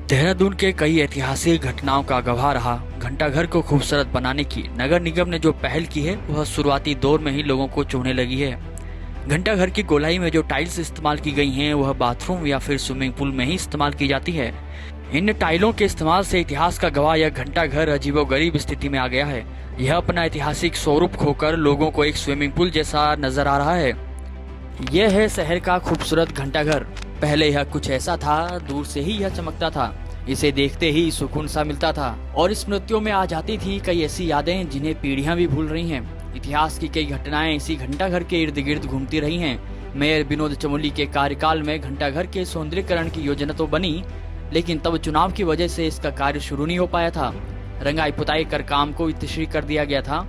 देहरादून के कई ऐतिहासिक घटनाओं का गवाह रहा घंटाघर को खूबसूरत बनाने की नगर निगम ने जो पहल की है वह शुरुआती दौर में ही लोगों को चुभने लगी है। घंटाघर की गोलाई में जो टाइल्स इस्तेमाल की गई हैं वह बाथरूम या फिर स्विमिंग पूल में ही इस्तेमाल की जाती है। इन टाइलों के इस्तेमाल से इतिहास का गवाह यह घंटाघर अजीबोगरीब स्थिति में आ गया है। यह अपना ऐतिहासिक स्वरूप खोकर लोगों को एक स्विमिंग पूल जैसा नजर आ रहा है। यह है शहर का खूबसूरत घंटाघर। पहले यह कुछ ऐसा था, दूर से ही यह चमकता था, इसे देखते ही सुकून सा मिलता था और स्मृतियों में आ जाती थी कई ऐसी यादें जिन्हें पीढ़ियां भी भूल रही हैं। इतिहास की कई घटनाएं इसी घंटाघर के इर्द गिर्द घूमती रही हैं। मेयर विनोद चमोली के कार्यकाल में घंटाघर के सौंदर्यीकरण की योजना तो बनी, लेकिन तब चुनाव की वजह से इसका कार्य शुरू नहीं हो पाया था। रंगाई पुताई कर काम को वित्तश्री कर दिया गया था।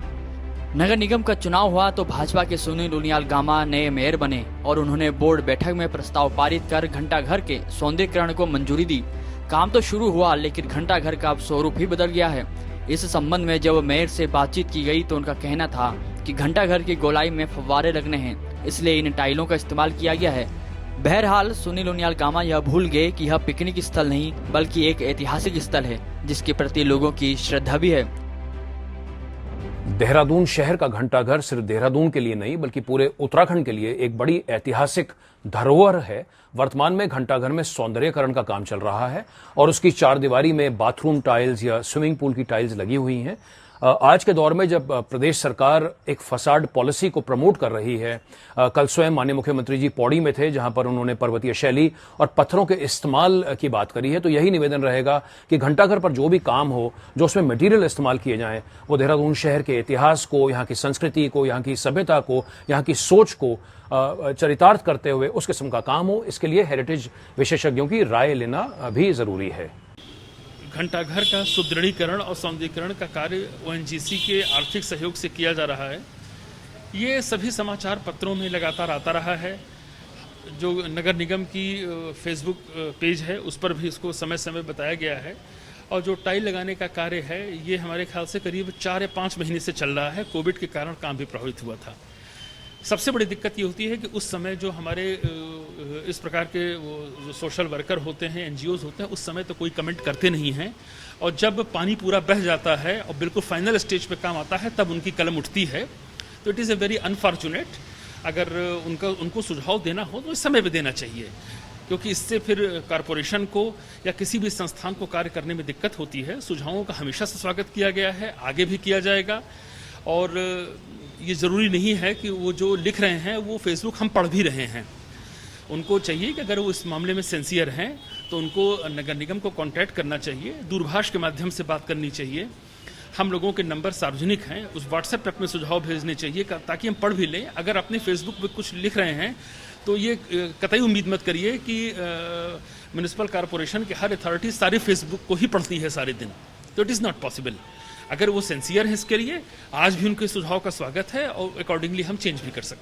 नगर निगम का चुनाव हुआ तो भाजपा के सुनील उनियाल गामा नए मेयर बने और उन्होंने बोर्ड बैठक में प्रस्ताव पारित कर घंटाघर के सौंदर्यीकरण को मंजूरी दी। काम तो शुरू हुआ, लेकिन घंटाघर का अब स्वरूप ही बदल गया है। इस संबंध में जब मेयर से बातचीत की गई तो उनका कहना था कि घंटाघर की गोलाई में फव्वारे लगने हैं, इसलिए इन टाइलों का इस्तेमाल किया गया है। बहरहाल सुनील उनियाल गामा यह भूल गए कि यह पिकनिक स्थल नहीं बल्कि एक ऐतिहासिक स्थल है जिसके प्रति लोगों की श्रद्धा भी है। देहरादून शहर का घंटाघर सिर्फ देहरादून के लिए नहीं बल्कि पूरे उत्तराखंड के लिए एक बड़ी ऐतिहासिक धरोहर है। वर्तमान में घंटाघर में सौंदर्यीकरण का काम चल रहा है और उसकी चारदीवारी में बाथरूम टाइल्स या स्विमिंग पूल की टाइल्स लगी हुई हैं। आज के दौर में जब प्रदेश सरकार एक फसाड पॉलिसी को प्रमोट कर रही है, कल स्वयं माननीय मुख्यमंत्री जी पौड़ी में थे जहां पर उन्होंने पर्वतीय शैली और पत्थरों के इस्तेमाल की बात करी है, तो यही निवेदन रहेगा कि घंटाघर पर जो भी काम हो, जो उसमें मटेरियल इस्तेमाल किए जाएं, वो देहरादून शहर के इतिहास को, यहाँ की संस्कृति को, यहाँ की सभ्यता को, यहाँ की सोच को चरितार्थ करते हुए उस किस्म का काम हो। इसके लिए हेरिटेज विशेषज्ञों की राय लेना भी जरूरी है। घंटाघर का सुदृढ़ीकरण और सौंदर्यीकरण का कार्य ओएनजीसी के आर्थिक सहयोग से किया जा रहा है। ये सभी समाचार पत्रों में लगातार आता रहा है। जो नगर निगम की फेसबुक पेज है उस पर भी इसको समय समय बताया गया है। और जो टाइल लगाने का कार्य है ये हमारे ख्याल से करीब 4 या 5 महीने से चल रहा है। कोविड के कारण काम भी प्रभावित हुआ था। सबसे बड़ी दिक्कत ये होती है कि उस समय जो हमारे इस प्रकार के वो जो सोशल वर्कर होते हैं, एनजीओज होते हैं, उस समय तो कोई कमेंट करते नहीं हैं। और जब पानी पूरा बह जाता है और बिल्कुल फाइनल स्टेज पे काम आता है तब उनकी कलम उठती है। तो it is a very unfortunate. अगर उनको सुझाव देना हो तो इस समय पे देना चाहिए, क्योंकि इससे फिर कारपोरेशन को या किसी भी संस्थान को कार्य करने में दिक्कत होती है। सुझावों का हमेशा से स्वागत किया गया है, आगे भी किया जाएगा। और ये ज़रूरी नहीं है कि वो जो लिख रहे हैं वो फेसबुक हम पढ़ भी रहे हैं। उनको चाहिए कि अगर वो इस मामले में सिंसियर हैं तो उनको नगर निगम को कांटेक्ट करना चाहिए, दूरभाष के माध्यम से बात करनी चाहिए। हम लोगों के नंबर सार्वजनिक हैं, उस व्हाट्सएप पर अपने सुझाव भेजने चाहिए ताकि हम पढ़ भी लें। अगर अपने फेसबुक पे कुछ लिख रहे हैं तो ये कतई उम्मीद मत करिए कि म्यूनिसिपल कॉरपोरेशन के हर अथॉरिटी सारे फेसबुक को ही पढ़ती है सारे दिन। तो इट इज़ नॉट पॉसिबल। अगर वो सिंसियर है इसके लिए, आज भी उनके सुझाव का स्वागत है और अकॉर्डिंगली हम चेंज भी कर सकते हैं।